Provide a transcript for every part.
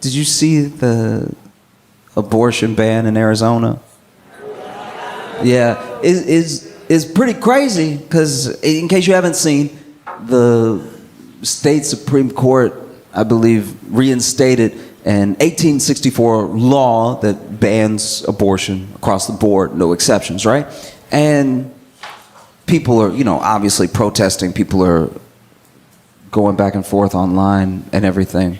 did you see the abortion ban in Arizona? Yeah, it's pretty crazy because, in case you haven't seen, the state Supreme Court, I believe, reinstated an 1864 law that bans abortion across the board, no exceptions, right? And people are, obviously protesting. People are going back and forth online and everything.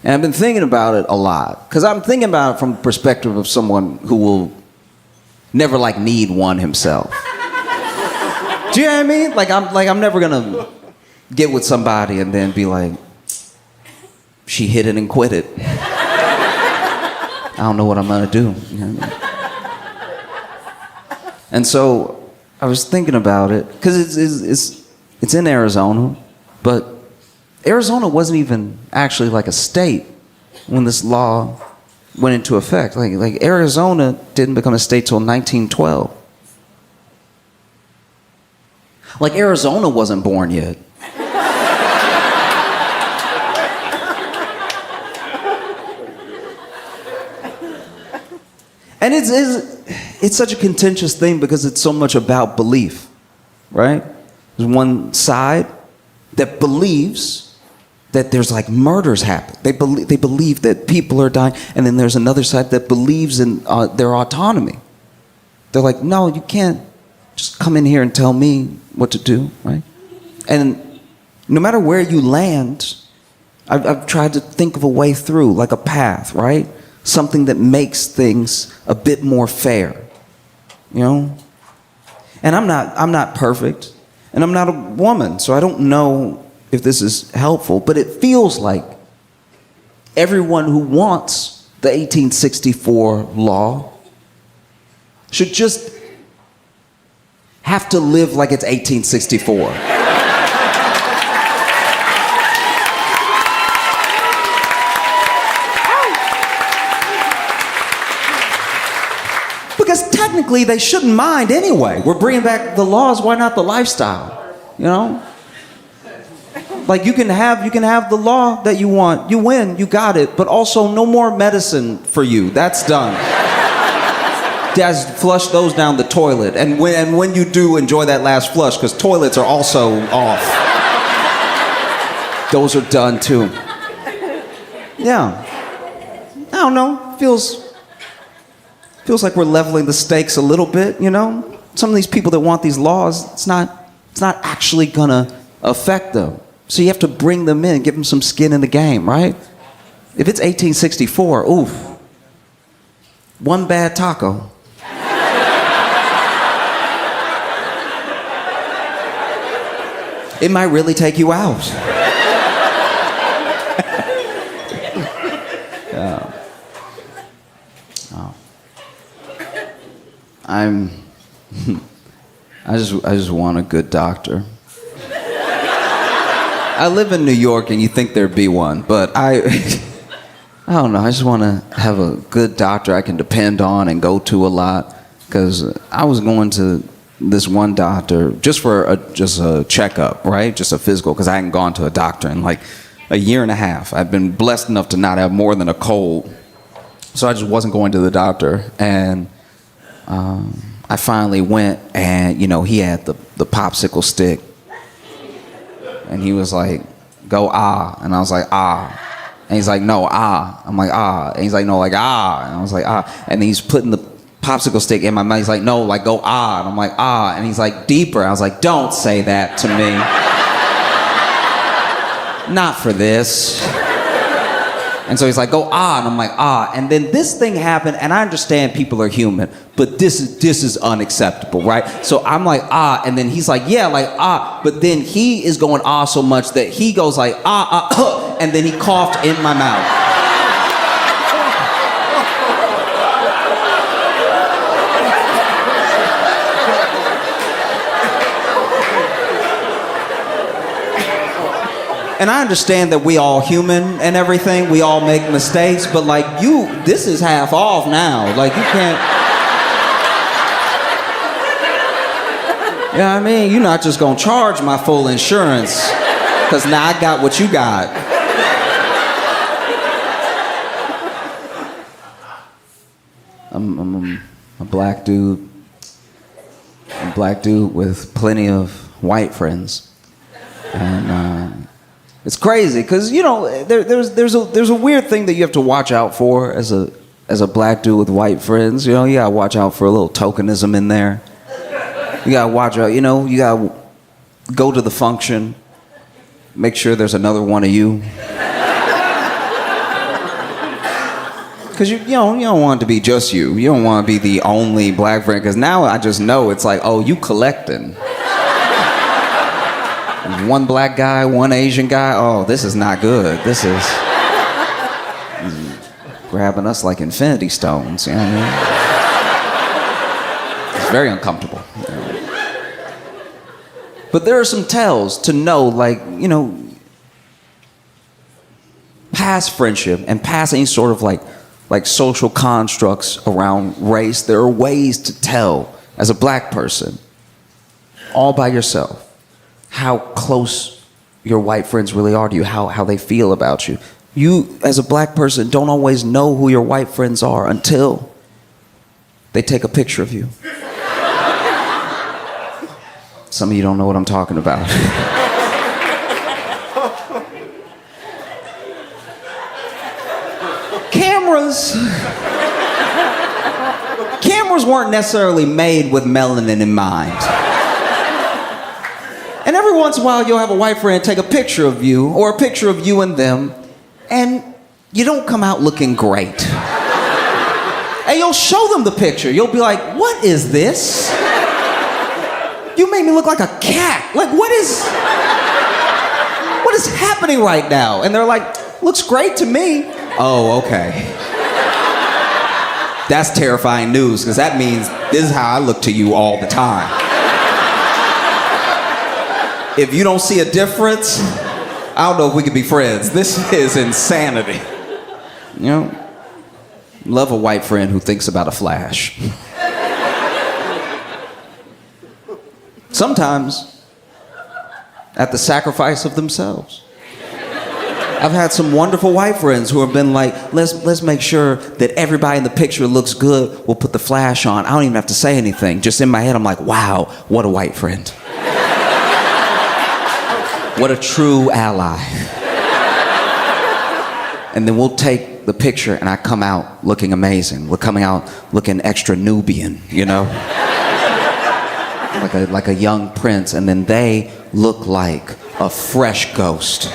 And I've been thinking about it a lot because I'm thinking about it from the perspective of someone who will never need one himself. Do you know what I mean? I'm never gonna get with somebody and then be like, she hit it and quit it. I don't know what I'm gonna do. You know what I mean? And so I was thinking about it because it's in Arizona, but Arizona wasn't even actually a state when this law went into effect. Like Arizona didn't become a state till 1912. Arizona wasn't born yet. And it's such a contentious thing because it's so much about belief, right? There's one side that believes that there's murders happen. They believe that people are dying, and then there's another side that believes in their autonomy. They're like, no, you can't just come in here and tell me what to do, right? And no matter where you land, I've tried to think of a way through, like a path, right? Something that makes things a bit more fair, And I'm not perfect, and I'm not a woman, so I don't know if this is helpful, but it feels like everyone who wants the 1864 law should just have to live like it's 1864. Because technically they shouldn't mind anyway. We're bringing back the laws, why not the lifestyle? You can have the law that you want. You win, you got it. But also no more medicine for you. That's done. Just flush those down the toilet. And when you do, enjoy that last flush, because toilets are also off. Those are done too. Yeah. I don't know. Feels like we're leveling the stakes a little bit, Some of these people that want these laws, it's not actually gonna affect them. So you have to bring them in, give them some skin in the game, right? If it's 1864, oof. One bad taco. It might really take you out. I just want a good doctor. I live in New York, and you think there'd be one, but I don't know. I just want to have a good doctor I can depend on and go to a lot. Because I was going to this one doctor just for a checkup, right? Just a physical, because I hadn't gone to a doctor in a year and a half. I've been blessed enough to not have more than a cold, so I just wasn't going to the doctor. And I finally went, and he had the popsicle stick. And he was like, go ah. And I was like, ah. And he's like, no, ah. I'm like, ah. And he's like, no, ah. And I was like, ah. And he's putting the popsicle stick in my mouth. He's like, no, go ah. And I'm like, ah. And he's like, deeper. I was like, don't say that to me. Not for this. And so he's like, go ah. And I'm like, ah. And then this thing happened, and I understand people are human, but this is unacceptable, right? So I'm like, ah. And then he's like, yeah, ah. But then he is going ah so much that he goes ah, and then he coughed in my mouth. And I understand that we all human and everything. We all make mistakes, but this is half off now. You can't. You know what I mean? You're not just gonna charge my full insurance, because now I got what you got. I'm a black dude. A black dude with plenty of white friends. And it's crazy because, you know, there's a weird thing that you have to watch out for as a black dude with white friends. You know, you gotta watch out for a little tokenism in there. You gotta watch out, you know, you gotta go to the function, make sure there's another one of you. Because you don't want it to be just you. You don't want to be the only black friend. Because now I just know it's like, oh, you collecting. One black guy, one Asian guy. Oh, this is not good. This is grabbing us like infinity stones. You know what I mean? It's very uncomfortable. You know? But there are some tells to know, like, you know, past friendship and past any sort of like social constructs around race. There are ways to tell as a black person, all by yourself, how close your white friends really are to you, how they feel about you. You, as a black person, don't always know who your white friends are until they take a picture of you. Some of you don't know what I'm talking about. Cameras weren't necessarily made with melanin in mind. And every once in a while, you'll have a white friend take a picture of you, or a picture of you and them, and you don't come out looking great. And you'll show them the picture. You'll be like, what is this? You made me look like a cat. Like, what is happening right now? And they're like, looks great to me. Oh, okay. That's terrifying news, because that means this is how I look to you all the time. If you don't see a difference, I don't know if we could be friends. This is insanity. You know, love a white friend who thinks about a flash. Sometimes at the sacrifice of themselves. I've had some wonderful white friends who have been like, let's make sure that everybody in the picture looks good. We'll put the flash on. I don't even have to say anything. Just in my head, I'm like, wow, what a white friend. What a true ally. And then we'll take the picture and I come out looking amazing. We're coming out looking extra Nubian, you know? Like a young prince, and then they look like a fresh ghost.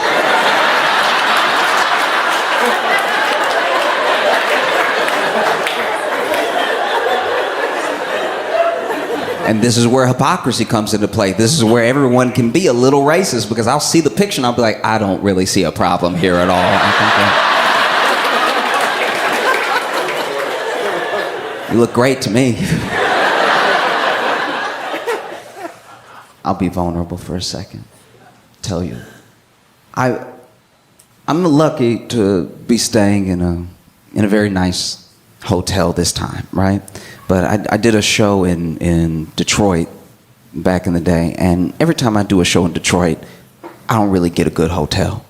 And this is where hypocrisy comes into play. This is where everyone can be a little racist, because I'll see the picture and I'll be like, I don't really see a problem here at all. You look great to me. I'll be vulnerable for a second. Tell you. I'm lucky to be staying in a very nice hotel this time, right? But I did a show in Detroit back in the day, and every time I do a show in Detroit, I don't really get a good hotel.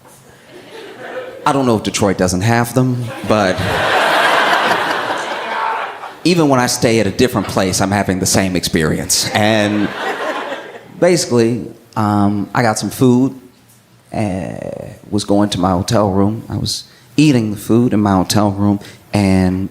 I don't know if Detroit doesn't have them, but even when I stay at a different place, I'm having the same experience. And basically, I got some food, was going to my hotel room. I was eating the food in my hotel room, and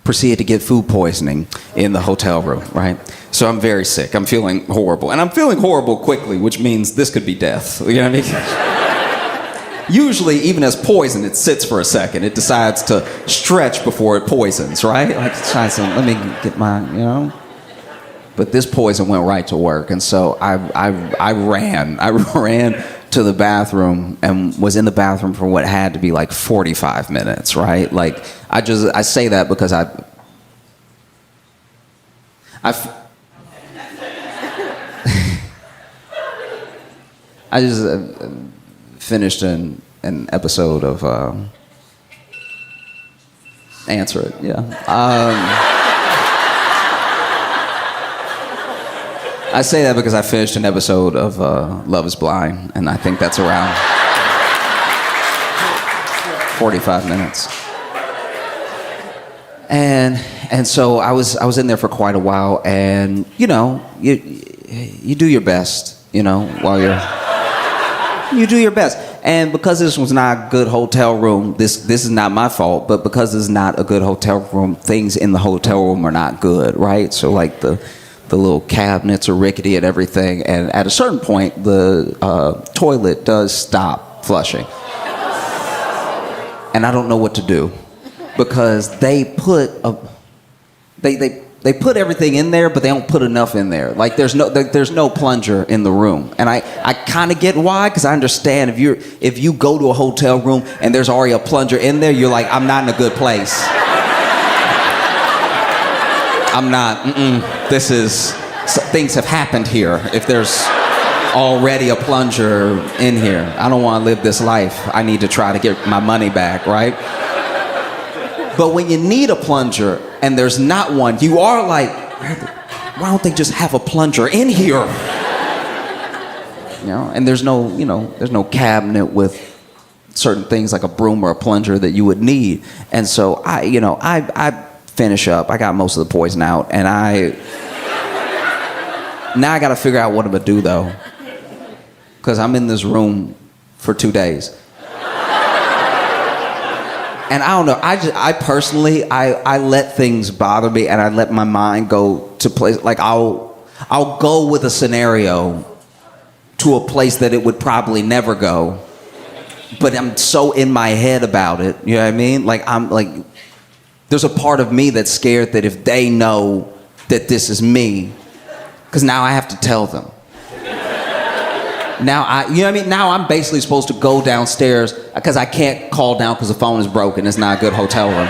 proceeded to get food poisoning in the hotel room, right? So I'm very sick. I'm feeling horrible. And I'm feeling horrible quickly, which means this could be death. You know what I mean? Usually, even as poison, it sits for a second. It decides to stretch before it poisons, right? Like, let me get my, you know? But this poison went right to work. And so I ran to the bathroom and was in the bathroom for what had to be like 45 minutes, right? Like, I say that because I just finished an episode of Answer It, yeah. I say that because I finished an episode of Love is Blind, and I think that's around 45 minutes. And And so I was in there for quite a while, and you do your best, while you do your best. And because this was not a good hotel room, this is not my fault, but because it's not a good hotel room, things in the hotel room are not good, right? So like the little cabinets are rickety and everything, and at a certain point, the toilet does stop flushing. And I don't know what to do, because they put they put everything in there, but they don't put enough in there. Like there's no plunger in the room, and I kind of get why, because I understand if you go to a hotel room and there's already a plunger in there, you're like, I'm not in a good place. I'm not. Things have happened here. If there's already a plunger in here, I don't want to live this life. I need to try to get my money back, right? But when you need a plunger and there's not one, you are like, why don't they just have a plunger in here? And there's no cabinet with certain things like a broom or a plunger that you would need. And so I finish up. I got most of the poison out, and now I got to figure out what I'm gonna do though, because I'm in this room for 2 days. And I don't know, I personally let things bother me, and I let my mind go to place, like I'll go with a scenario to a place that it would probably never go, but I'm so in my head about it, you know what I mean? Like there's a part of me that's scared that if they know that this is me, because now I have to tell them. Now Now I'm basically supposed to go downstairs, because I can't call down because the phone is broken. It's not a good hotel room.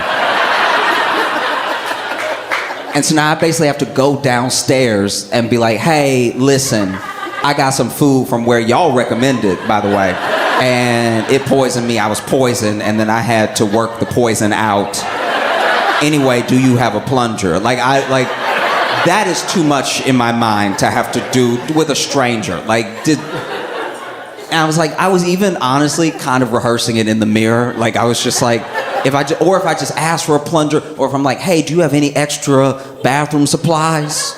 And so now I basically have to go downstairs and be like, hey, listen, I got some food from where y'all recommended, by the way, and it poisoned me. I was poisoned, and then I had to work the poison out. Anyway, do you have a plunger? That is too much in my mind to have to do with a stranger. And I was even honestly kind of rehearsing it in the mirror. Like I was just like, if I just ask for a plunger, or if I'm like, hey, do you have any extra bathroom supplies?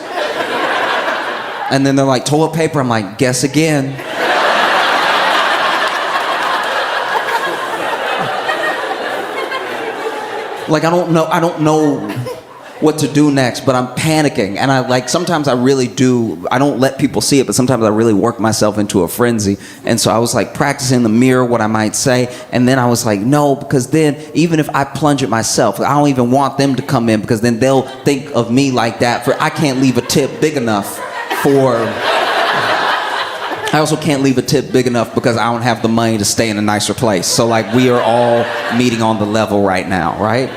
And then they're like, toilet paper. I'm like, guess again. Like I don't know what to do next, but I'm panicking, and sometimes I really do. I don't let people see it, but sometimes I really work myself into a frenzy. And so I was like practicing in the mirror what I might say, and then I was like, no, because then even if I plunge it myself, I don't even want them to come in, because then they'll think of me like that. I can't leave a tip big enough for. I also can't leave a tip big enough because I don't have the money to stay in a nicer place. So we are all meeting on the level right now, right?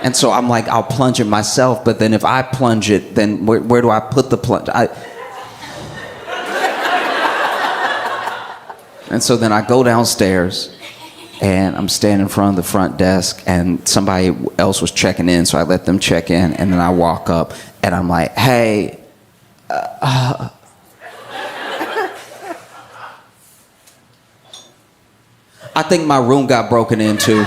And so I'm like, I'll plunge it myself, but then if I plunge it, then where do I put the plunge? And so then I go downstairs, and I'm standing in front of the front desk, and somebody else was checking in, so I let them check in, and then I walk up, and I'm like, hey, I think my room got broken into.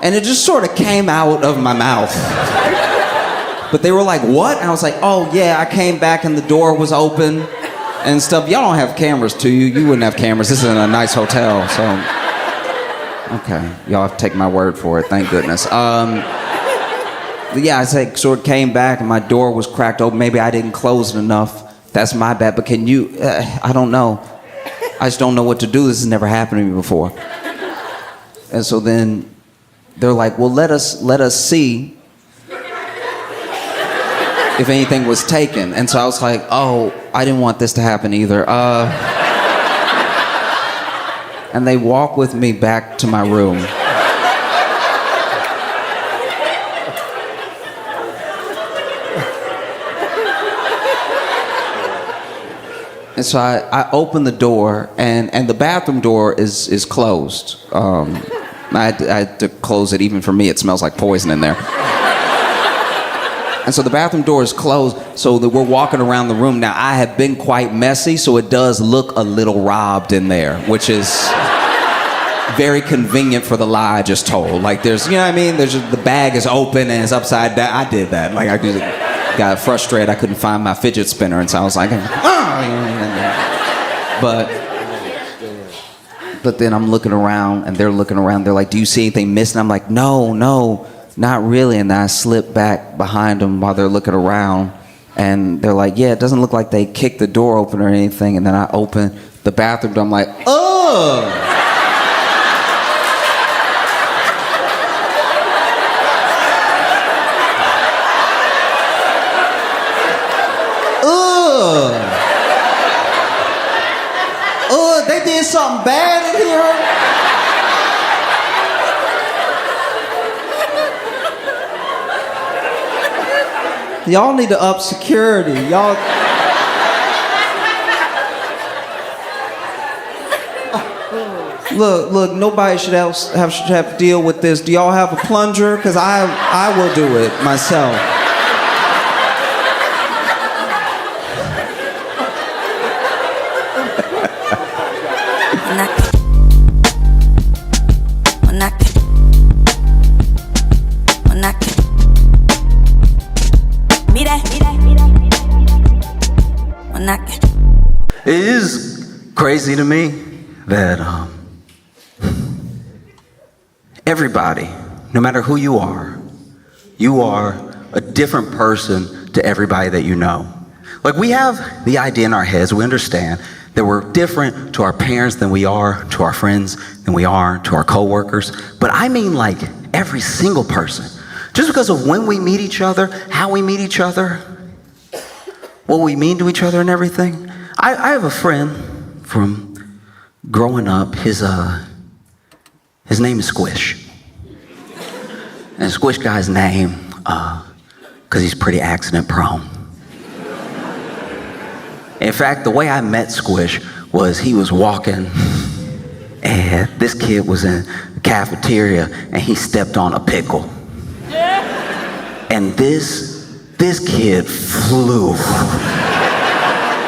And it just sort of came out of my mouth. But they were like, what? And I was like, oh yeah, I came back and the door was open and stuff. Y'all don't have cameras, do you? You wouldn't have cameras. This is in a nice hotel, so. Okay, y'all have to take my word for it, thank goodness. Yeah, I sort of came back and my door was cracked open. Maybe I didn't close it enough. That's my bad, but can you, I don't know. I just don't know what to do. This has never happened to me before. And so then they're like, well, let us see if anything was taken. And so I was like, oh, I didn't want this to happen either. And they walk with me back to my room. And so I open the door, and the bathroom door is closed. I had to close it. Even for me, it smells like poison in there. And so the bathroom door is closed, so that we're walking around the room. Now, I have been quite messy, so it does look a little robbed in there, which is very convenient for the lie I just told. Like, there's, you know what I mean? There's just, the bag is open and it's upside down. I did that. Like, I just got frustrated. I couldn't find my fidget spinner, and so I was like, But then I'm looking around, and they're looking around. They're like, do you see anything missing? I'm like, no, not really. And then I slip back behind them while they're looking around. And they're like, yeah, it doesn't look like they kicked the door open or anything. And then I open the bathroom door. I'm like, oh! They did something bad in here. Y'all need to up security. Y'all. Look. Nobody should have to deal with this. Do y'all have a plunger? Because I will do it myself. It is crazy to me that everybody, no matter who you are a different person to everybody that you know. Like, we have the idea in our heads, we understand that we're different to our parents than we are to our friends, than we are to our coworkers. But I mean, like, every single person. Just because of when we meet each other, how we meet each other, what we mean to each other and everything. I have a friend from growing up. His name is Squish. And Squish guy's name, because he's pretty accident prone. In fact, the way I met Squish was he was walking, and this kid was in the cafeteria, and he stepped on a pickle. And this kid flew.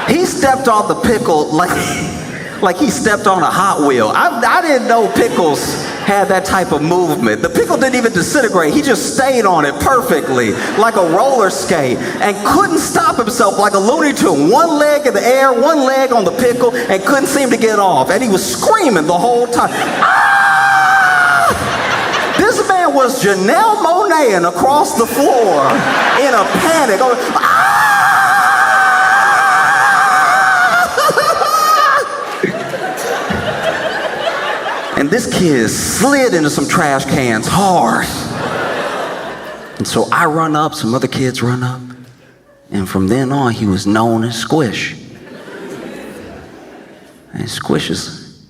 He stepped on the pickle like he stepped on a Hot Wheel. I didn't know pickles had that type of movement. The pickle didn't even disintegrate. He just stayed on it perfectly, like a roller skate, and couldn't stop himself like a Looney Tune. One leg in the air, one leg on the pickle, and couldn't seem to get off. And he was screaming the whole time. Ah! This man was Janelle Monáeing across the floor in a panic. Ah! And this kid slid into some trash cans hard. And so I run up, some other kids run up, and from then on he was known as Squish. And Squish is,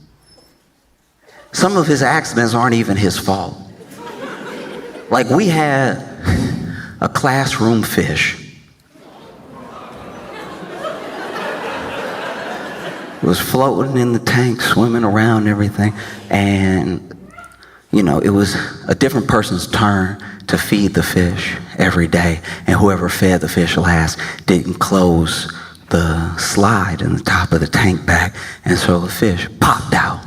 some of his accidents aren't even his fault. Like, we had a classroom fish. It was floating in the tank, swimming around and everything. And, you know, it was a different person's turn to feed the fish every day. And whoever fed the fish last didn't close the slide in the top of the tank back. And so the fish popped out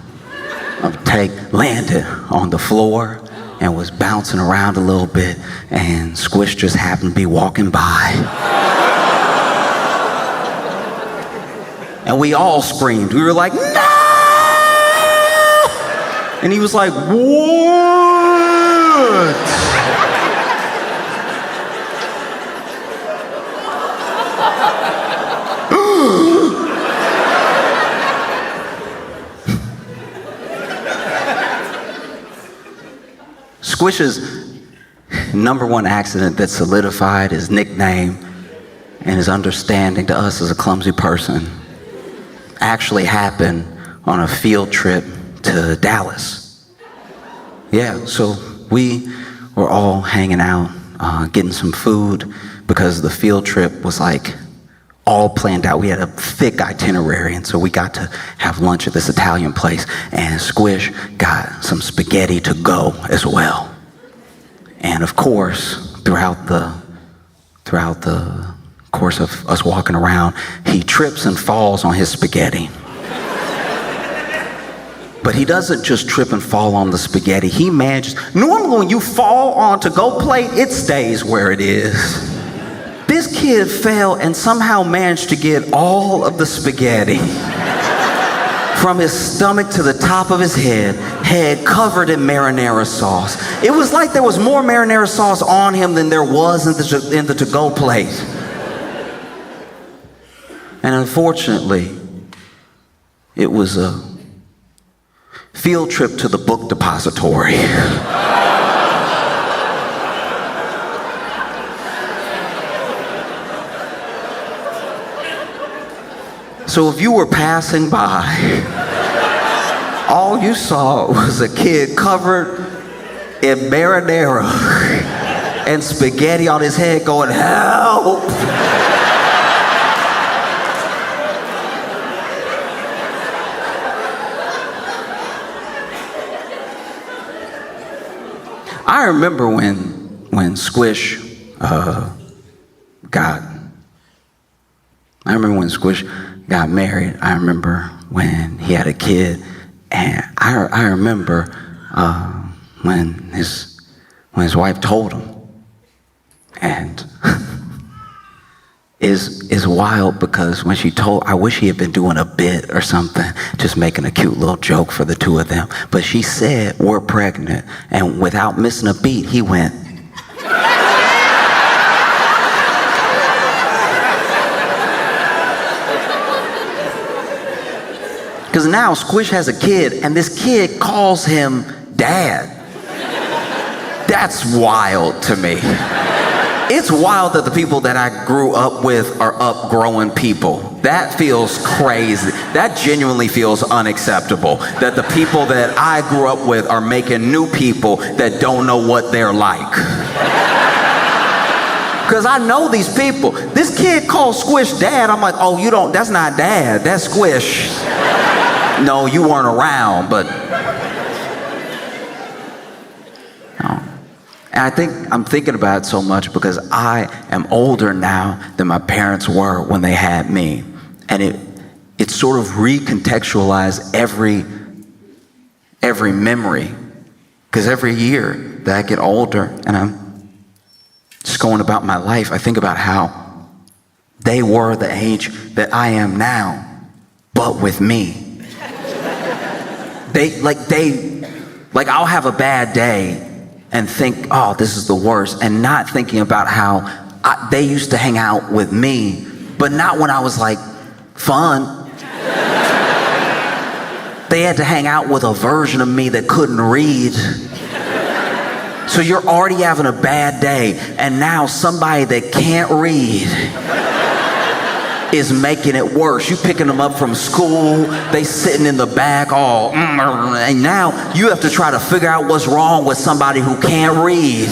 of the tank, landed on the floor, and was bouncing around a little bit. And Squish just happened to be walking by. And we all screamed. We were like, no! And he was like, what? Squish's number one accident that solidified his nickname and his understanding to us as a clumsy person actually happened on a field trip to Dallas. Yeah, so we were all hanging out, getting some food, because the field trip was like all planned out. We had a thick itinerary, and so we got to have lunch at this Italian place, and Squish got some spaghetti to go as well. And of course, throughout the throughout the course of us walking around, he trips and falls on his spaghetti. But he doesn't just trip and fall on the spaghetti. He manages. Normally when you fall on to-go plate, it stays where it is. This kid fell and somehow managed to get all of the spaghetti from his stomach to the top of his head covered in marinara sauce. It was like there was more marinara sauce on him than there was in the to-go plate. And unfortunately, it was a field trip to the book depository. So if you were passing by, all you saw was a kid covered in marinara and spaghetti on his head going, "Help!" I remember when Squish got married. I remember when he had a kid, and I remember when his wife told him, and is wild because when she told, I wish he had been doing a bit or something, just making a cute little joke for the two of them. But she said, "We're pregnant," and without missing a beat, he went. Because now Squish has a kid, and this kid calls him Dad. That's wild to me. It's wild that the people that I grew up with are upgrowing people. That feels crazy. That genuinely feels unacceptable. That the people that I grew up with are making new people that don't know what they're like. Because I know these people. This kid calls Squish Dad. I'm like, oh, you don't, that's not Dad, that's Squish. No, you weren't around, but. No. And I'm thinking about it so much because I am older now than my parents were when they had me. And it sort of recontextualized every memory. Because every year that I get older and I'm just going about my life, I think about how they were the age that I am now, but with me. I'll have a bad day and think, oh, this is the worst, and not thinking about how they used to hang out with me, but not when I was like fun. They had to hang out with a version of me that couldn't read. So you're already having a bad day, and now somebody that can't read is making it worse. You picking them up from school, they sitting in the back all, and now you have to try to figure out what's wrong with somebody who can't read.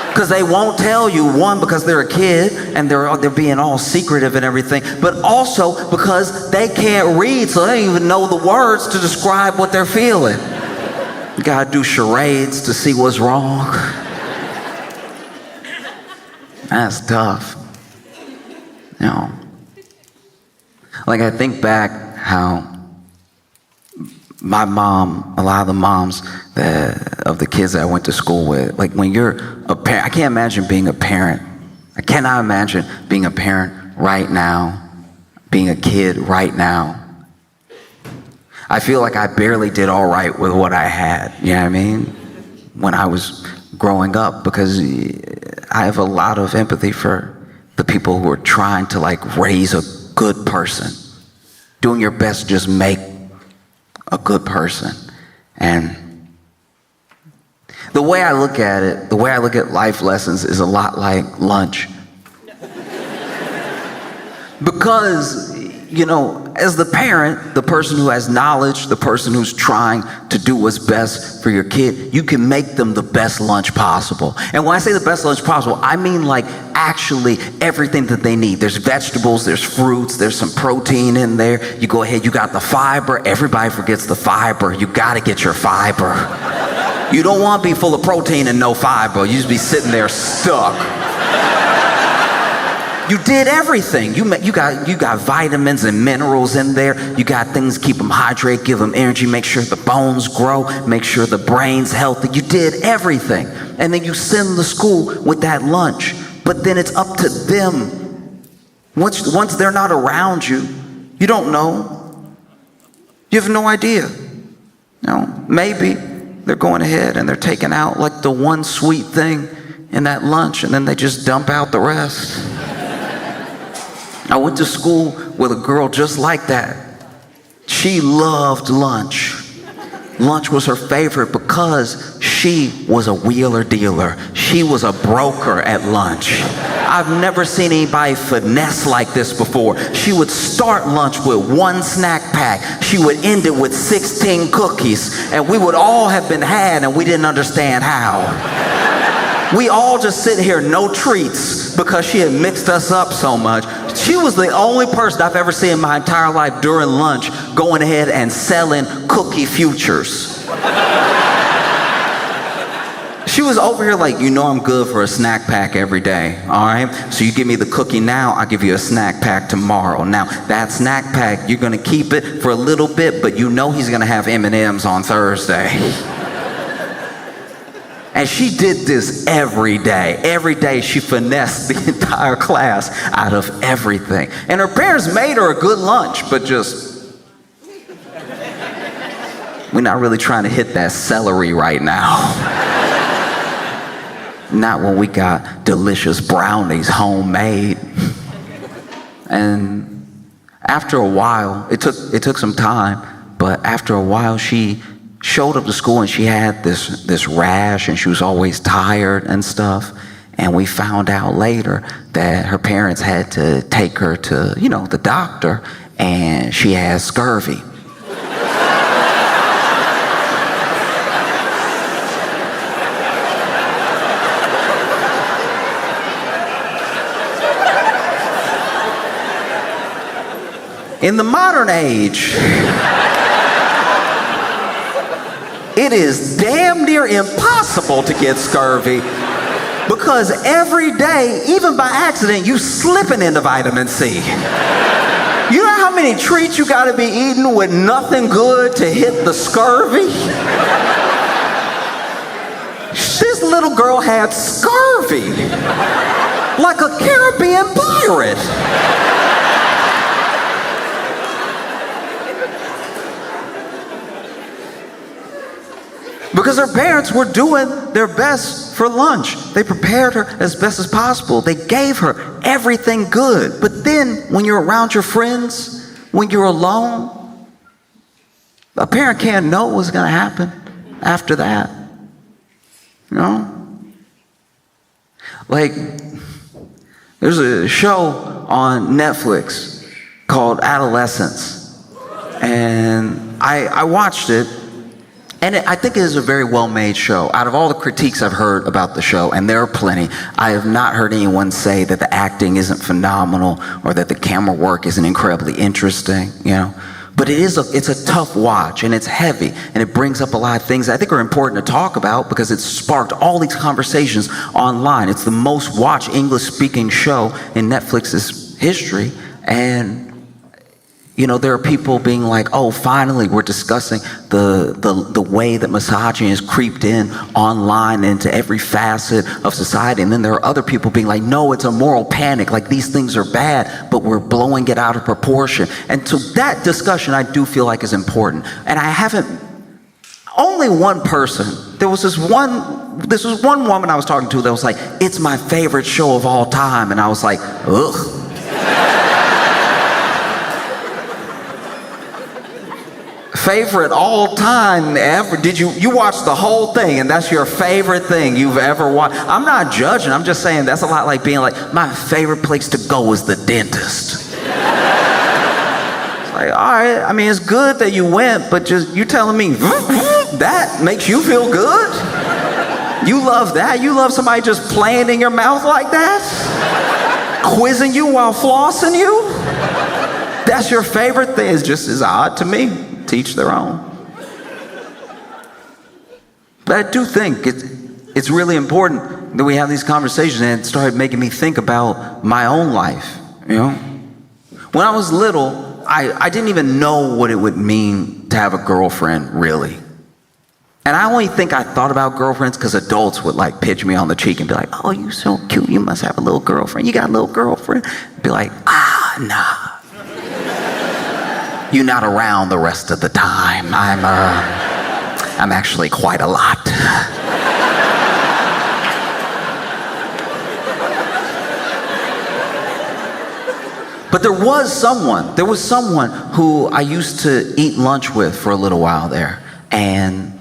Because they won't tell you, one, because they're a kid and they're being all secretive and everything, but also because they can't read, so they don't even know the words to describe what they're feeling. You gotta do charades to see what's wrong. That's tough. You know, like I think back how my mom, a lot of the moms of the kids that I went to school with, like when you're a parent, I can't imagine being a parent. I cannot imagine being a parent right now, being a kid right now. I feel like I barely did all right with what I had, you know what I mean? When I was growing up, because I have a lot of empathy for the people who are trying to like raise a good person, doing your best to just make a good person. And the way I look at it, the way I look at life lessons is a lot like lunch. Because, you know, as the parent, the person who has knowledge, the person who's trying to do what's best for your kid, you can make them the best lunch possible. And when I say the best lunch possible, I mean like actually everything that they need. There's vegetables, there's fruits, there's some protein in there. You go ahead, you got the fiber. Everybody forgets the fiber. You got to get your fiber. You don't want to be full of protein and no fiber. You just be sitting there stuck. You did everything. You got vitamins and minerals in there. You got things to keep them hydrated, give them energy, make sure the bones grow, make sure the brain's healthy. You did everything. And then you send the school with that lunch. But then it's up to them. Once they're not around you, you don't know. You have no idea. Maybe they're going ahead and they're taking out like the one sweet thing in that lunch, and then they just dump out the rest. I went to school with a girl just like that. She loved lunch. Lunch was her favorite because she was a wheeler dealer. She was a broker at lunch. I've never seen anybody finesse like this before. She would start lunch with one snack pack. She would end it with 16 cookies. And we would all have been had and we didn't understand how. We all just sit here, no treats, because she had mixed us up so much. She was the only person I've ever seen in my entire life during lunch going ahead and selling cookie futures. She was over here like, I'm good for a snack pack every day, all right? So you give me the cookie now, I'll give you a snack pack tomorrow. Now, that snack pack, you're gonna keep it for a little bit, but he's gonna have M&Ms on Thursday. And she did this every day. Every day she finessed the entire class out of everything. And her parents made her a good lunch, but we're not really trying to hit that celery right now. Not when we got delicious brownies homemade. And after a while, it took some time, but after a while she showed up to school and she had this rash and she was always tired and stuff. And we found out later that her parents had to take her to, the doctor, and she had scurvy. In the modern age, it is damn near impossible to get scurvy because every day, even by accident, you slipping into vitamin C. You know how many treats you gotta be eating with nothing good to hit the scurvy? This little girl had scurvy, like a Caribbean pirate. Because her parents were doing their best for lunch. They prepared her as best as possible. They gave her everything good. But then when you're around your friends, when you're alone, a parent can't know what's going to happen after that. Like, there's a show on Netflix called Adolescence. And I watched it. And I think it is a very well-made show. Out of all the critiques I've heard about the show, and there are plenty, I have not heard anyone say that the acting isn't phenomenal or that the camera work isn't incredibly interesting, But it's a tough watch, and it's heavy, and it brings up a lot of things I think are important to talk about because it's sparked all these conversations online. It's the most watched English-speaking show in Netflix's history, and there are people being like, oh, finally we're discussing the way that misogyny has creeped in online into every facet of society. And then there are other people being like, no, it's a moral panic. Like, these things are bad, but we're blowing it out of proportion. And so that discussion I do feel like is important. And only one person, this was one woman I was talking to that was like, it's my favorite show of all time. And I was like, ugh. Favorite all time ever? Did you watch the whole thing and that's your favorite thing you've ever watched? I'm not judging, I'm just saying that's a lot like being like, my favorite place to go is the dentist. It's like, all right, I mean, it's good that you went, but just you telling me that makes you feel good? You love that? You love somebody just playing in your mouth like that? Quizzing you while flossing you? That's your favorite thing? It's just as odd to me. Teach their own. But I do think it's really important that we have these conversations, and it started making me think about my own life, you know? When I was little, I didn't even know what it would mean to have a girlfriend, really. And I only think I thought about girlfriends because adults would like pitch me on the cheek and be like, oh, you so cute, you must have a little girlfriend. You got a little girlfriend? I'd be like, nah. You're not around the rest of the time. I'm actually quite a lot. But there was someone who I used to eat lunch with for a little while there. And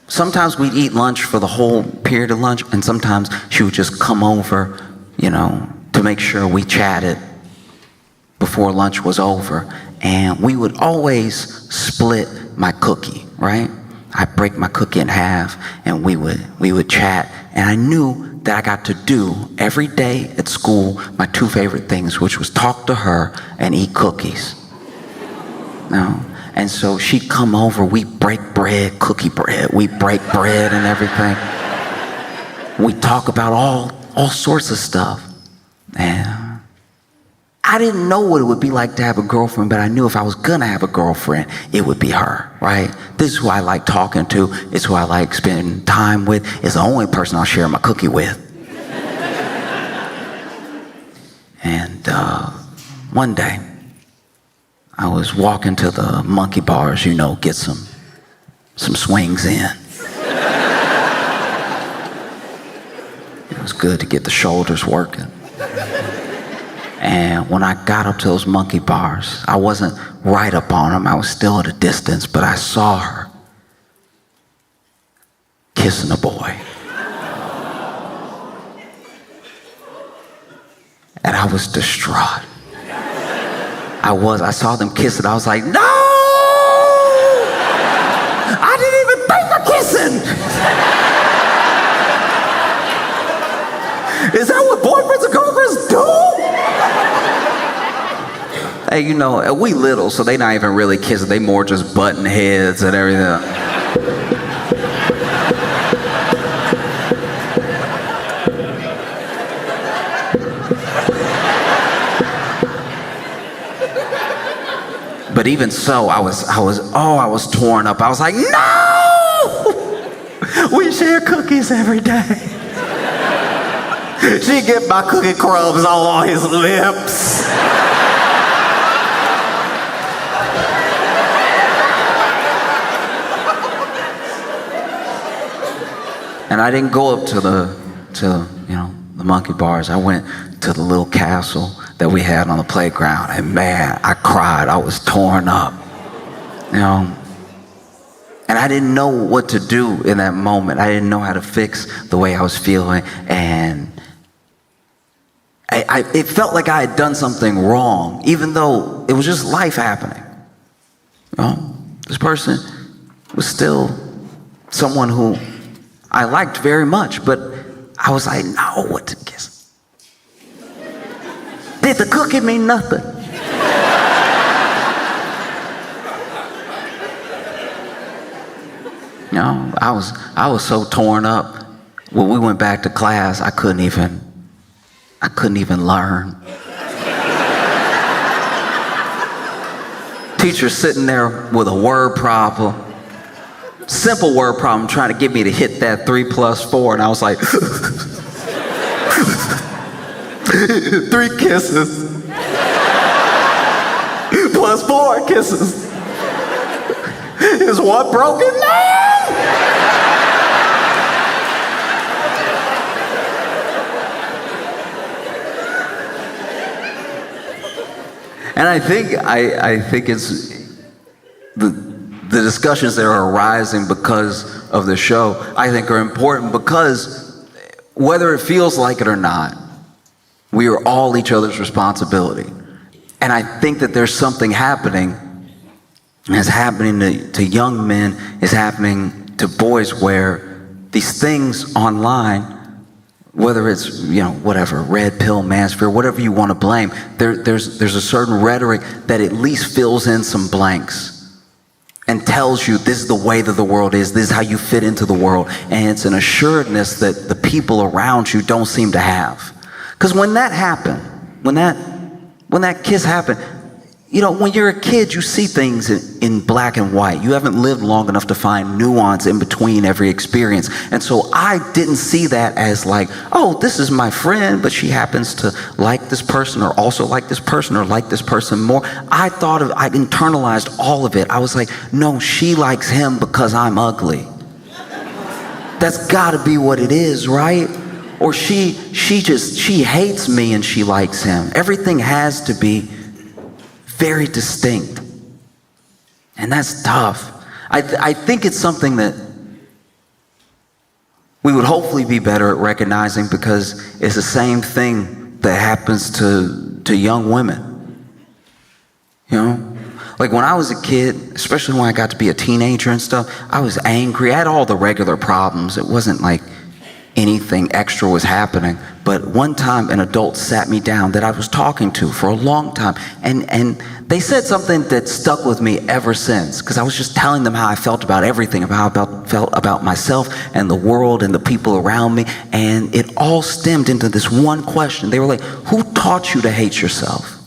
sometimes we'd eat lunch for the whole period of lunch, and sometimes she would just come over, you know, to make sure we chatted before lunch was over. And we would always split my cookie, right? I'd break my cookie in half, and we would chat. And I knew that I got to do every day at school my two favorite things, which was talk to her and eat cookies. No? And so she'd come over, we break bread, cookie bread, we break bread and everything. We talk about all sorts of stuff. And I didn't know what it would be like to have a girlfriend, but I knew if I was gonna have a girlfriend, it would be her, right? This is who I like talking to, it's who I like spending time with, it's the only person I'll share my cookie with. And one day, I was walking to the monkey bars, you know, get some swings in. It was good to get the shoulders working. And when I got up to those monkey bars, I wasn't right up on them. I was still at a distance, but I saw her kissing a boy. And I was distraught. I saw them kiss it. I was like, no! I didn't even think of kissing! Is that what boyfriends and girlfriends do? Hey, you know, we little, so they not even really kissing. They more just butting heads and everything. But even so, I was torn up. I was like, no! We share cookies every day. She'd get my cookie crumbs all on his lips. And I didn't go up to the monkey bars. I went to the little castle that we had on the playground, and man, I cried. I was torn up, you know. And I didn't know what to do in that moment. I didn't know how to fix the way I was feeling, and it felt like I had done something wrong, even though it was just life happening. You know, this person was still someone who I liked very much, but I was like, no, what to kiss? Did the cookie mean nothing? You know, I was so torn up. When we went back to class, I couldn't even learn. Teacher sitting there with a word problem. Simple word problem, trying to get me to hit that 3 + 4, and I was like, 3 kisses plus 4 kisses is one broken man. And I think it's the discussions that are arising because of the show, I think are important because whether it feels like it or not, we are all each other's responsibility. And I think that there's something happening, it's happening to young men, it's happening to boys, where these things online, whether it's, you know, whatever, red pill, manosphere, whatever you want to blame, there's a certain rhetoric that at least fills in some blanks. and tells you this is the way that the world is, this is how you fit into the world. And it's an assuredness that the people around you don't seem to have. Because when that happened, when that kiss happened, you know, when you're a kid, you see things in black and white. You haven't lived long enough to find nuance in between every experience. And so I didn't see that as like, oh, this is my friend, but she happens to like this person or also like this person or like this person more. I internalized all of it. I was like, no, she likes him because I'm ugly. That's gotta be what it is, right? Or she hates me and she likes him. Everything has to be very distinct. And that's tough. I think it's something that we would hopefully be better at recognizing, because it's the same thing that happens to young women. You know? Like when I was a kid, especially when I got to be a teenager and stuff, I was angry. I had all the regular problems. It wasn't like anything extra was happening. But one time an adult sat me down that I was talking to for a long time, and they said something that stuck with me ever since, because I was just telling them how I felt about everything, about how I felt about myself and the world and the people around me, and it all stemmed into this one question. They were like, who taught you to hate yourself?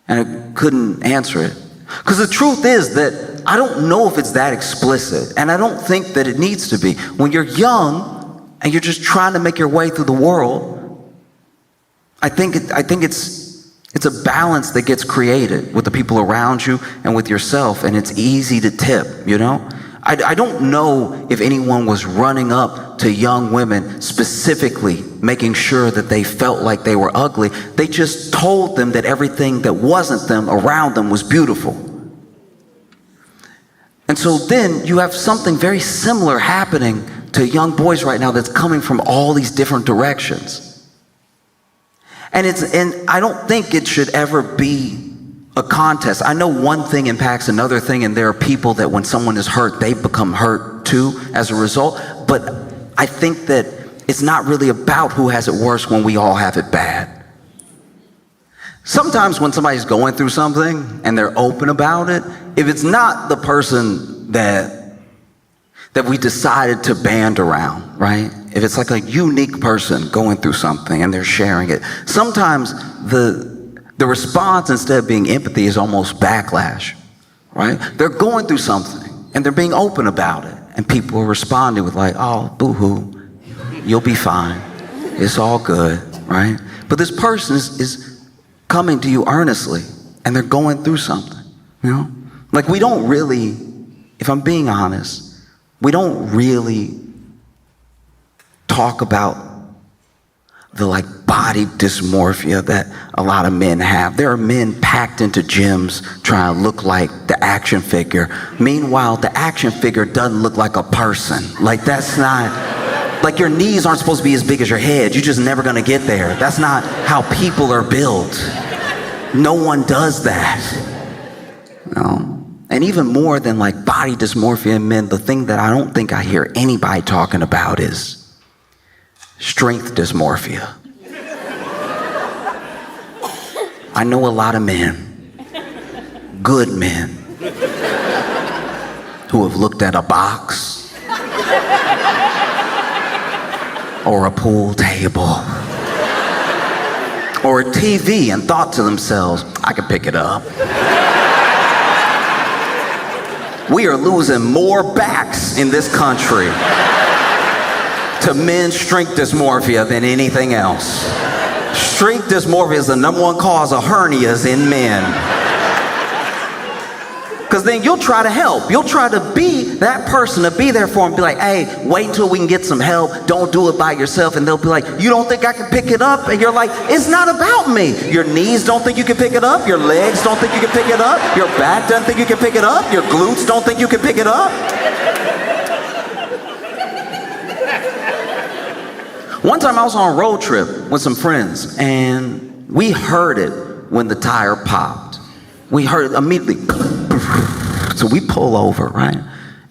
And I couldn't answer it. Because the truth is that I don't know if it's that explicit, and I don't think that it needs to be. When you're young and you're just trying to make your way through the world, I think it's a balance that gets created with the people around you and with yourself, and it's easy to tip, you know? I don't know if anyone was running up to young women specifically making sure that they felt like they were ugly. They just told them that everything that wasn't them around them was beautiful. And so then you have something very similar happening to young boys right now that's coming from all these different directions. And I don't think it should ever be a contest. I know one thing impacts another thing, and there are people that when someone is hurt, they become hurt too as a result. But I think that it's not really about who has it worse when we all have it bad. Sometimes when somebody's going through something and they're open about it, if it's not the person that we decided to band around, right? If it's like a unique person going through something and they're sharing it, sometimes the response, instead of being empathy, is almost backlash, right? They're going through something and they're being open about it, and people are responding with like, oh, boo-hoo, you'll be fine. It's all good, right? But this person is coming to you earnestly, and they're going through something, you know? Like we don't really, if I'm being honest, we don't really talk about the like body dysmorphia that a lot of men have. There are men packed into gyms trying to look like the action figure. Meanwhile, the action figure doesn't look like a person. Like that's not, like your knees aren't supposed to be as big as your head. You're just never gonna get there. That's not how people are built. No one does that. No. And even more than like body dysmorphia in men, the thing that I don't think I hear anybody talking about is strength dysmorphia. I know a lot of men, good men, who have looked at a box or a pool table or a TV and thought to themselves, I could pick it up. We are losing more backs in this country to men's strength dysmorphia than anything else. Strength dysmorphia is the number one cause of hernias in men. Because then you'll try to help. You'll try to be that person, to be there for them. Be like, hey, wait till we can get some help. Don't do it by yourself. And they'll be like, you don't think I can pick it up? And you're like, it's not about me. Your knees don't think you can pick it up. Your legs don't think you can pick it up. Your back doesn't think you can pick it up. Your glutes don't think you can pick it up. One time I was on a road trip with some friends, and we heard it when the tire popped. We heard it immediately. So we pull over, right?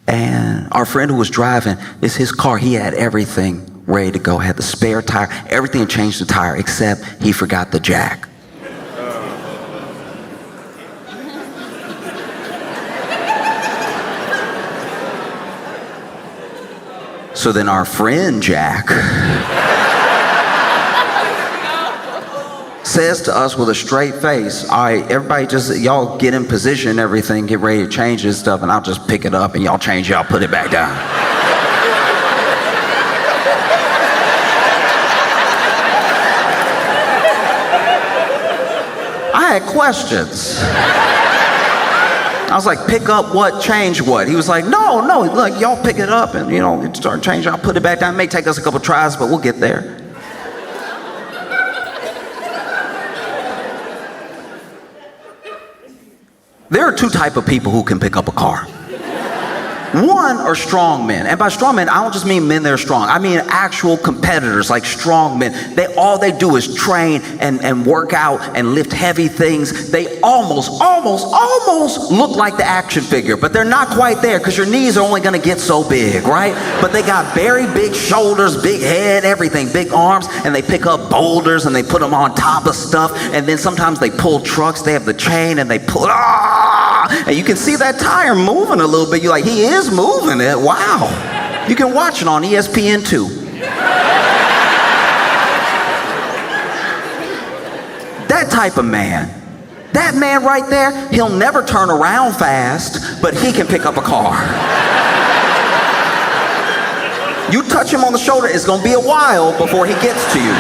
And our friend who was driving, it's his car. He had everything ready to go. Had the spare tire, everything had changed the tire, except he forgot the jack. So then our friend Jack says to us with a straight face, all right, everybody just, y'all get in position and everything, get ready to change this stuff, and I'll just pick it up and y'all change, y'all put it back down. I had questions. I was like, pick up what, change what? He was like, no, look, y'all pick it up and, start changing, I'll put it back down. It may take us a couple tries, but we'll get there. There are two types of people who can pick up a car. One are strong men. And by strong men, I don't just mean men that are strong. I mean actual competitors, like strong men. All they do is train and work out and lift heavy things. They almost look like the action figure, but they're not quite there because your knees are only going to get so big, right? But they got very big shoulders, big head, everything, big arms, and they pick up boulders and they put them on top of stuff. And then sometimes they pull trucks. They have the chain and they pull, and you can see that tire moving a little bit. You're like, he is moving it. Wow. You can watch it on ESPN2. That type of man. That man right there, he'll never turn around fast, but he can pick up a car. You touch him on the shoulder, it's going to be a while before he gets to you.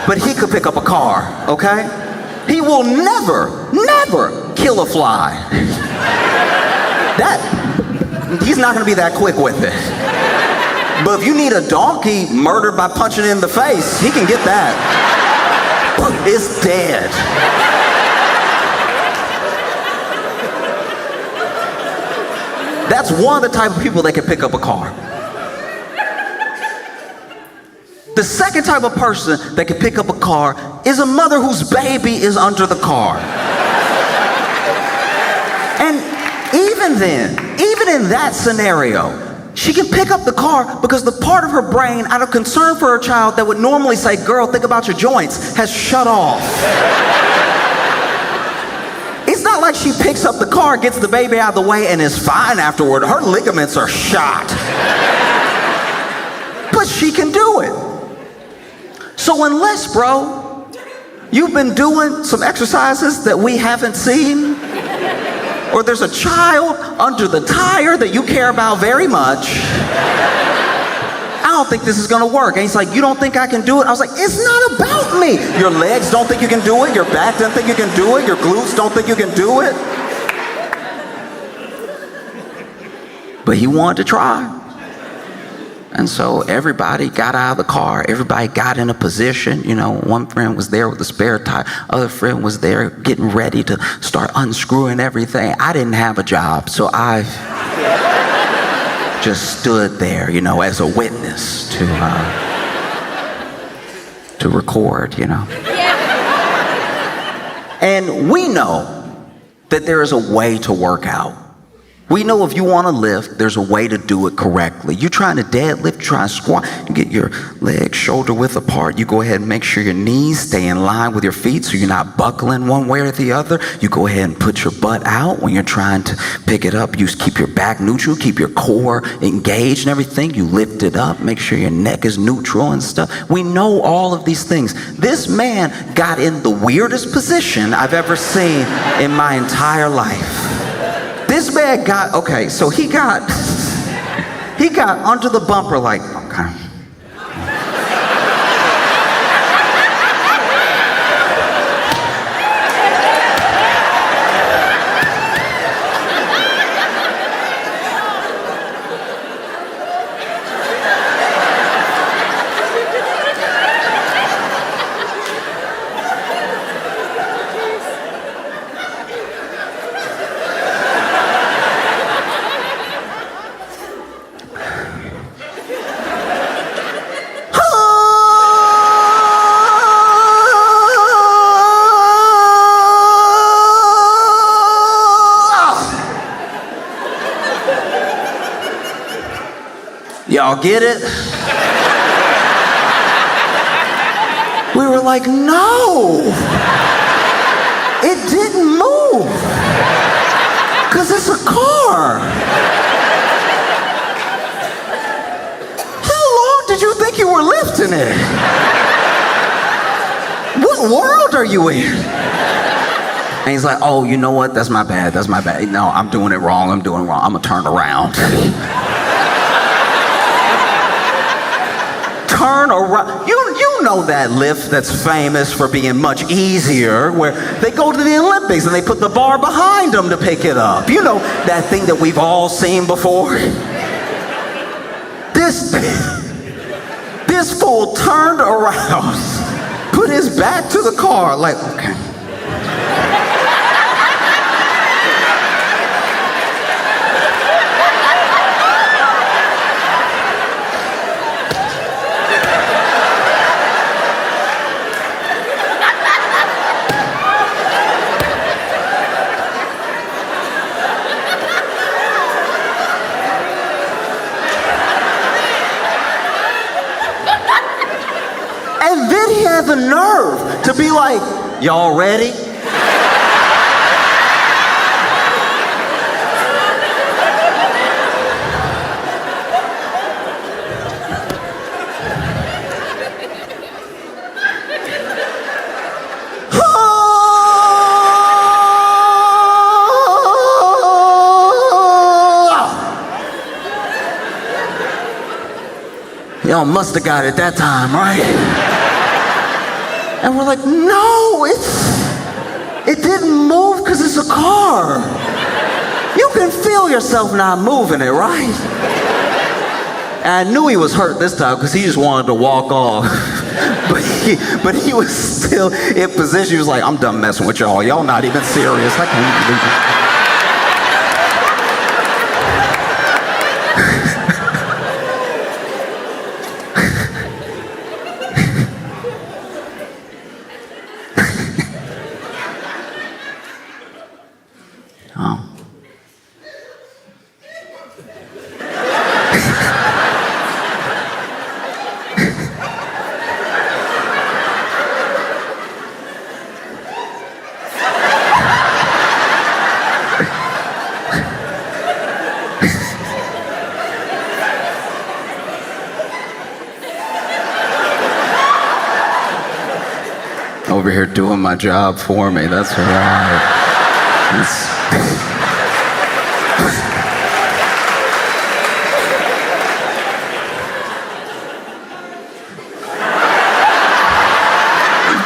But he could pick up a car, okay? He will never kill a fly. He's not going to be that quick with it. But if you need a donkey murdered by punching it in the face, he can get that. It's dead. That's one of the type of people that can pick up a car. The second type of person that can pick up a car is a mother whose baby is under the car. And even then, even in that scenario, she can pick up the car because the part of her brain, out of concern for her child, that would normally say, girl, think about your joints, has shut off. It's not like she picks up the car, gets the baby out of the way, and is fine afterward. Her ligaments are shot. But she can do it. So unless, bro, you've been doing some exercises that we haven't seen, or there's a child under the tire that you care about very much, I don't think this is gonna work. And he's like, you don't think I can do it? I was like, it's not about me. Your legs don't think you can do it. Your back doesn't think you can do it. Your glutes don't think you can do it. But he wanted to try. And so everybody got out of the car. Everybody got in a position. One friend was there with the spare tire. Other friend was there getting ready to start unscrewing everything. I didn't have a job, so I just stood there, as a witness to record, And we know that there is a way to work out. We know if you want to lift, there's a way to do it correctly. You're trying to deadlift, try to squat, you get your legs shoulder width apart. You go ahead and make sure your knees stay in line with your feet so you're not buckling one way or the other. You go ahead and put your butt out when you're trying to pick it up. You keep your back neutral, keep your core engaged and everything. You lift it up, make sure your neck is neutral and stuff. We know all of these things. This man got in the weirdest position I've ever seen in my entire life. This man got under the bumper like, okay. Y'all get it? We were like, no, it didn't move, because it's a car. posting it? What world are you in? And he's like, oh, you know what? That's my bad. That's my bad. No, I'm doing it wrong. I'm doing it wrong. I'm going to turn around. Turn around. You know that lift that's famous for being much easier, where they go to the Olympics and they put the bar behind them to pick it up. You know, that thing that we've all seen before. This fool turned around, put his back to the car, like, okay. And then he had the nerve to be like, y'all ready? Y'all must have got it that time, right? And we're like, no, it didn't move because it's a car. You can feel yourself not moving it, right? And I knew he was hurt this time because he just wanted to walk off. but he was still in position. He was like, I'm done messing with y'all. Y'all not even serious. I can't believe it. Over here doing my job for me. That's right.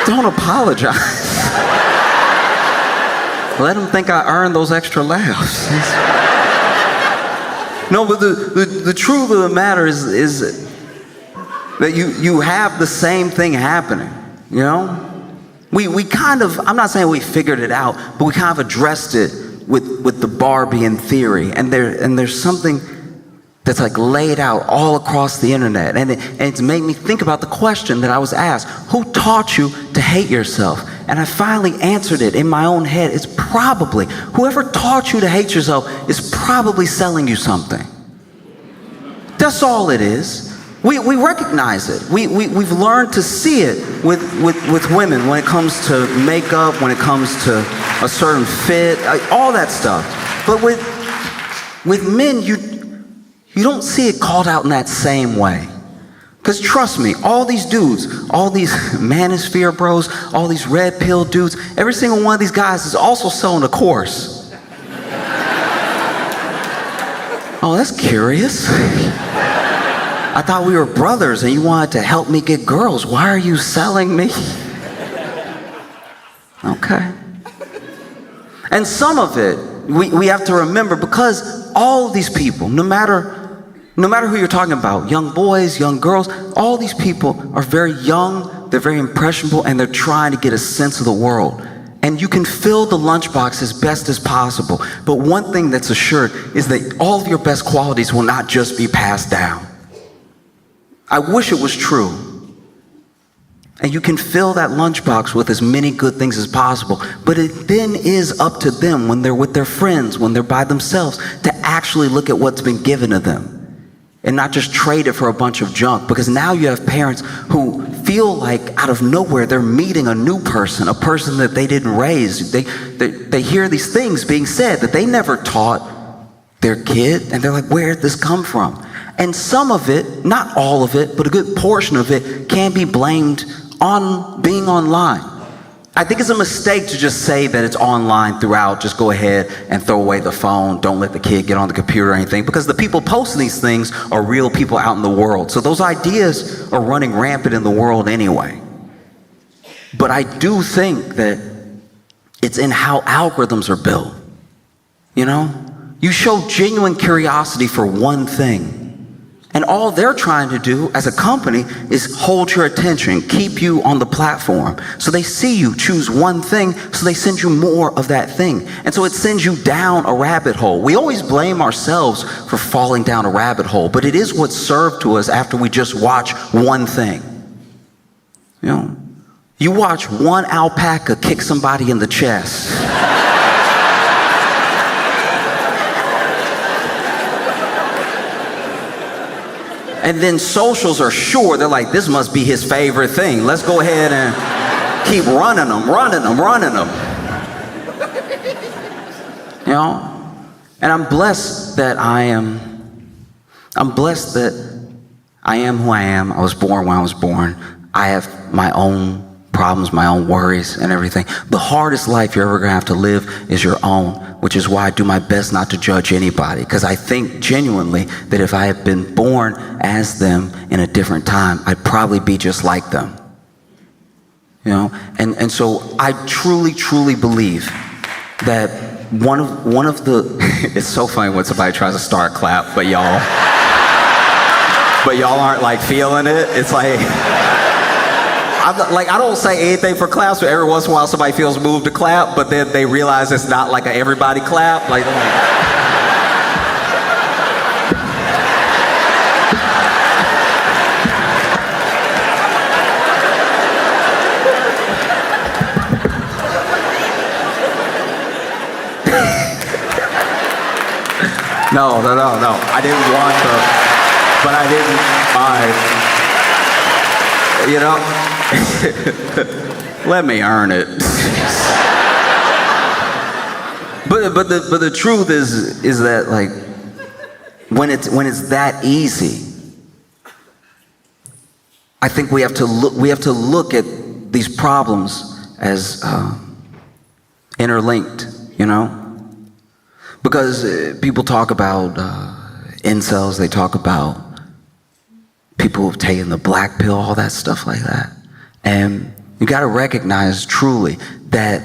Don't apologize. Let them think I earned those extra laughs. No, but the truth of the matter is that you have the same thing happening, you know? We kind of, I'm not saying we figured it out, but we kind of addressed it with the Barbie in theory. And there's something that's like laid out all across the internet. And it's made me think about the question that I was asked: who taught you to hate yourself? And I finally answered it in my own head. It's probably, whoever taught you to hate yourself is probably selling you something. That's all it is. We recognize it. We've learned to see it with women when it comes to makeup, when it comes to a certain fit, all that stuff. But with men, you don't see it called out in that same way. Because trust me, all these dudes, all these manosphere bros, all these red pill dudes, every single one of these guys is also selling a course. Oh, that's curious. I thought we were brothers and you wanted to help me get girls. Why are you selling me? Okay. And some of it, we have to remember, because all of these people, no matter who you're talking about, young boys, young girls, all these people are very young, they're very impressionable, and they're trying to get a sense of the world. And you can fill the lunchbox as best as possible. But one thing that's assured is that all of your best qualities will not just be passed down. I wish it was true. And you can fill that lunchbox with as many good things as possible. But it then is up to them, when they're with their friends, when they're by themselves, to actually look at what's been given to them and not just trade it for a bunch of junk. Because now you have parents who feel like out of nowhere they're meeting a new person, a person that they didn't raise. They hear these things being said that they never taught their kid, and they're like, where did this come from? And some of it, not all of it, but a good portion of it can be blamed on being online. I think it's a mistake to just say that it's online throughout. Just go ahead and throw away the phone. Don't let the kid get on the computer or anything, because the people posting these things are real people out in the world. So those ideas are running rampant in the world anyway. But I do think that it's in how algorithms are built. You know, you show genuine curiosity for one thing, and all they're trying to do as a company is hold your attention, keep you on the platform. So they see you choose one thing, so they send you more of that thing. And so it sends you down a rabbit hole. We always blame ourselves for falling down a rabbit hole, but it is what's served to us after we just watch one thing. You know, you watch one alpaca kick somebody in the chest. And then socials are sure, they're like, this must be his favorite thing. Let's go ahead and keep running them. You know? And I'm blessed that I am who I am. I was born when I was born. I have my own problems, my own worries and everything. The hardest life you're ever gonna have to live is your own, which is why I do my best not to judge anybody, because I think genuinely that if I had been born as them in a different time, I'd probably be just like them. You know, and so I truly believe that one of the it's so funny when somebody tries to start a clap, but y'all aren't like feeling it. It's like I don't say anything for claps, but every once in a while somebody feels moved to clap, but then they realize it's not like a everybody clap. Like, No. I didn't want to, but I didn't mind. You know? Let me earn it. but the truth is that, like, when it's that easy, I think we have to look at these problems as interlinked, you know? Because people talk about incels, they talk about people who've taken the black pill, all that stuff like that. And you got to recognize truly that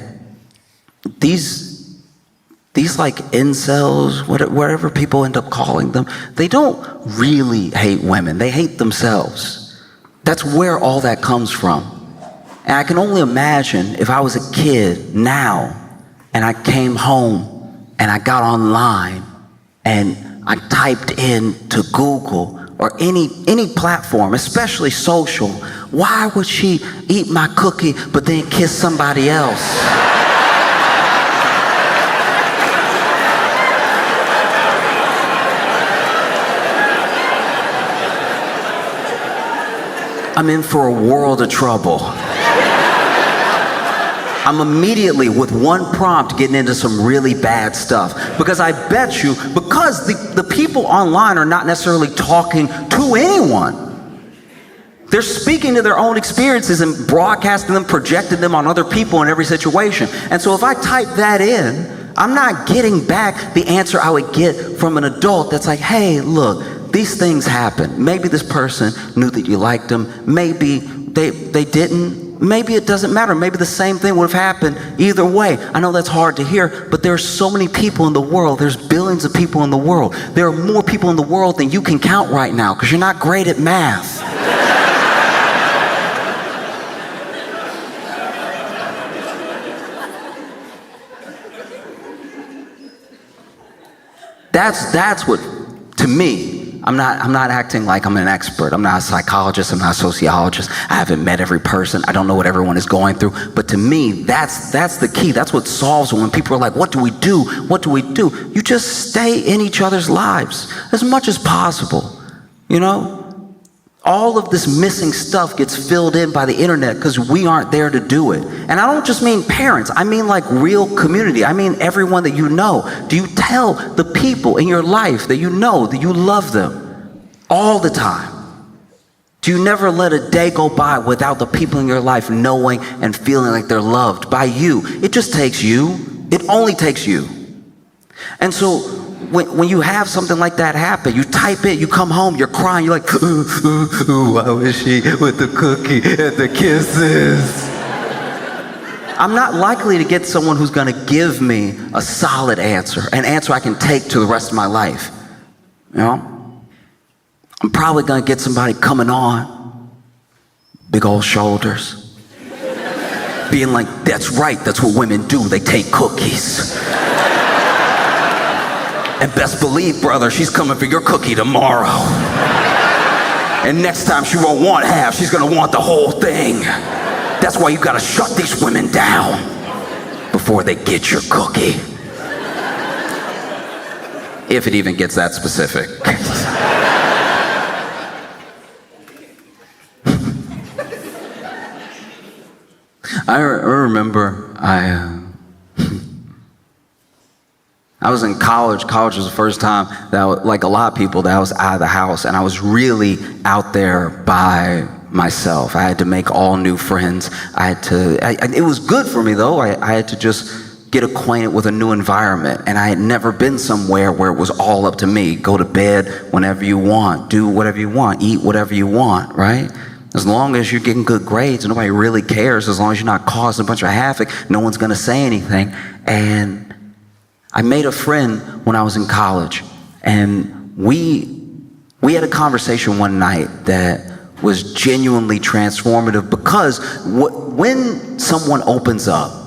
these like incels, whatever people end up calling them, they don't really hate women. They hate themselves. That's where all that comes from. And I can only imagine if I was a kid now and I came home and I got online and I typed into Google or any platform, especially social, why would she eat my cookie but then kiss somebody else? I'm in for a world of trouble. I'm immediately, with one prompt, getting into some really bad stuff. Because I bet you, because the people online are not necessarily talking to anyone. They're speaking to their own experiences and broadcasting them, projecting them on other people in every situation. And so if I type that in, I'm not getting back the answer I would get from an adult that's like, hey, look, these things happen. Maybe this person knew that you liked them. Maybe they didn't. Maybe it doesn't matter. Maybe the same thing would have happened either way. I know that's hard to hear, but there are so many people in the world. There's billions of people in the world. There are more people in the world than you can count right now because you're not great at math. That's what, to me, I'm not acting like I'm an expert. I'm not a psychologist. I'm not a sociologist. I haven't met every person. I don't know what everyone is going through. But to me, that's the key. That's what solves it when people are like, what do we do? What do we do? You just stay in each other's lives as much as possible. You know? All of this missing stuff gets filled in by the internet because we aren't there to do it. And I don't just mean parents. I mean like real community. I mean everyone that you know. Do you tell the people in your life that you know that you love them? all the time? Do you never let a day go by without the people in your life knowing and feeling like they're loved by you? It just takes you. It only takes you. And so when you have something like that happen, you type it, you come home, you're crying, you're like, why was she with the cookie and the kisses? I'm not likely to get someone who's going to give me a solid answer, an answer I can take to the rest of my life. You know? I'm probably going to get somebody coming on, big old shoulders, being like, that's right, that's what women do, they take cookies. And best believe, brother, she's coming for your cookie tomorrow. And next time she won't want half, she's gonna want the whole thing. That's why you gotta shut these women down before they get your cookie. If it even gets that specific. I remember I was in college. College was the first time that like a lot of people, that I was out of the house, and I was really out there by myself. I had to make all new friends. It was good for me though. I had to just get acquainted with a new environment, and I had never been somewhere where it was all up to me. Go to bed whenever you want, do whatever you want, eat whatever you want, right? As long as you're getting good grades, nobody really cares. As long as you're not causing a bunch of havoc, no one's gonna say anything. And I made a friend when I was in college, and we had a conversation one night that was genuinely transformative, because when someone opens up,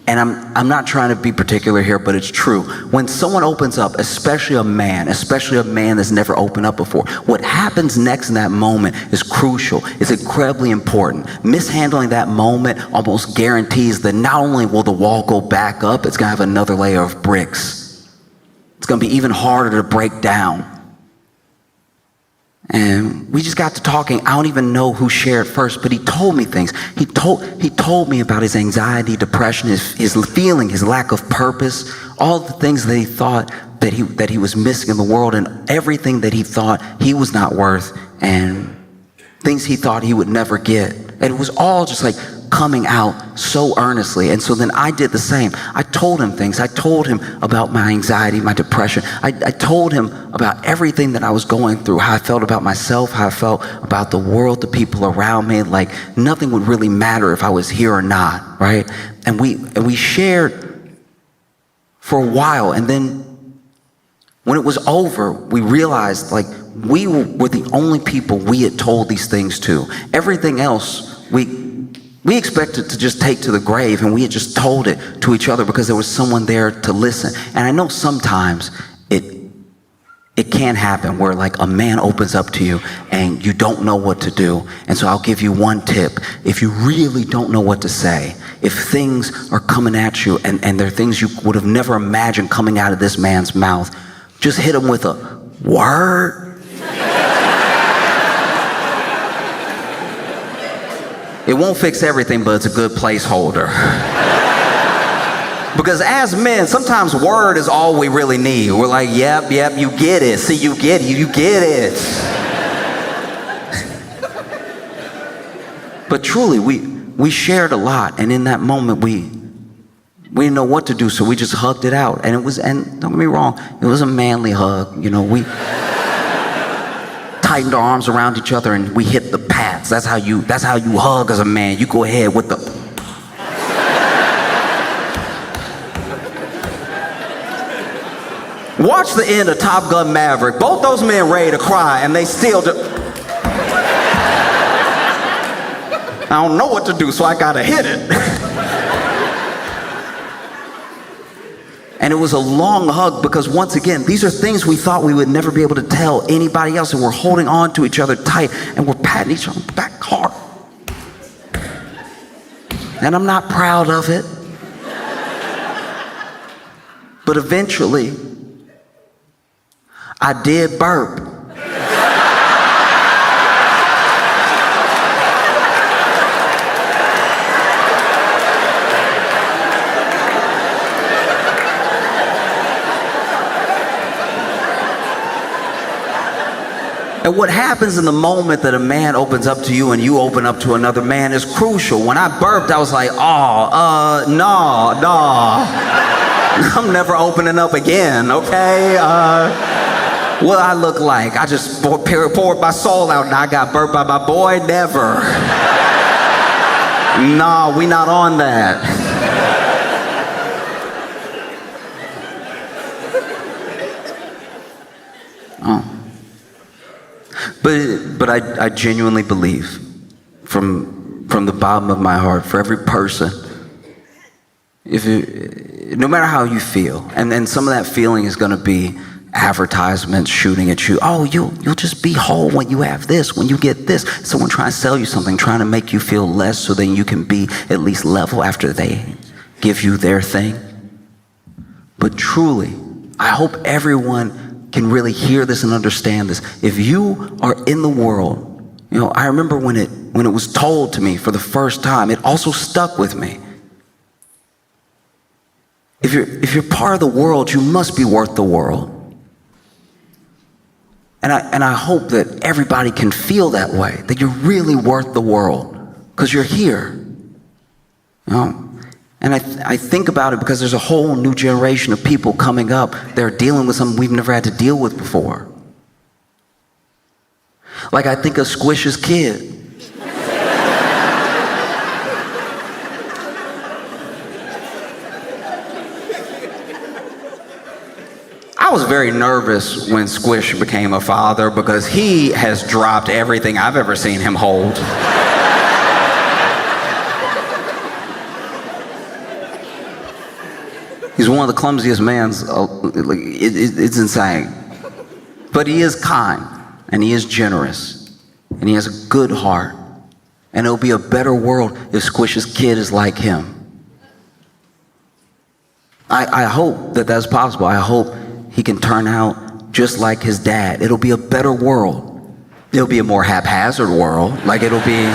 and I'm not trying to be particular here, but it's true. When someone opens up, especially a man that's never opened up before, what happens next in that moment is crucial. It's incredibly important. Mishandling that moment almost guarantees that not only will the wall go back up, it's gonna have another layer of bricks. It's gonna be even harder to break down. And we just got to talking. I don't even know who shared first, but he told me things. He told me about his anxiety, depression, his feeling, his lack of purpose, all the things that he thought that he was missing in the world, and everything that he thought he was not worth, and things he thought he would never get. And it was all just like coming out so earnestly. And so then I did the same. I told him things. I told him about my anxiety, my depression. I told him about everything that I was going through, how I felt about myself, how I felt about the world, the people around me. Like nothing would really matter if I was here or not, right? And we shared for a while, and then when it was over, we realized like we were the only people we had told these things to. Everything else we expected to just take to the grave, and we had just told it to each other because there was someone there to listen. And I know sometimes it can happen where like a man opens up to you and you don't know what to do. And so I'll give you one tip. If you really don't know what to say, if things are coming at you and they're things you would have never imagined coming out of this man's mouth, just hit him with a word. It won't fix everything, but it's a good placeholder. Because as men, sometimes word is all we really need. We're like, yep, you get it. See, you get it. But truly, we shared a lot, and in that moment, we didn't know what to do, so we just hugged it out. And don't get me wrong, it was a manly hug. You know, we tightened our arms around each other and we hit the pats. That's how you hug as a man. You go ahead with the. Watch the end of Top Gun Maverick. Both those men ready to cry, and they still do. I don't know what to do, so I gotta hit it. And it was a long hug because, once again, these are things we thought we would never be able to tell anybody else, and we're holding on to each other tight, and we're patting each other back hard. And I'm not proud of it. But eventually, I did burp. And what happens in the moment that a man opens up to you and you open up to another man is crucial. When I burped, I was like, no. I'm never opening up again, okay? What I look like? I just poured my soul out and I got burped by my boy? Never. No, we not on that. Oh. But I genuinely believe from the bottom of my heart, for every person, no matter how you feel, and some of that feeling is going to be advertisements shooting at you. Oh, you'll just be whole when you have this, when you get this. Someone trying to sell you something, trying to make you feel less so then you can be at least level after they give you their thing. But truly, I hope everyone can really hear this and understand this. If you are in the world, I remember when it was told to me for the first time, it also stuck with me. If you're part of the world, you must be worth the world. And I hope that everybody can feel that way, that you're really worth the world, because you're here. And I think about it because there's a whole new generation of people coming up. They're dealing with something we've never had to deal with before. Like I think of Squish's kid. I was very nervous when Squish became a father because he has dropped everything I've ever seen him hold. He's one of the clumsiest mans. It's insane. But he is kind, and he is generous, and he has a good heart. And it'll be a better world if Squish's kid is like him. I hope that that's possible. I hope he can turn out just like his dad. It'll be a better world. It'll be a more haphazard world. Like it'll be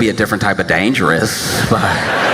a different type of dangerous, but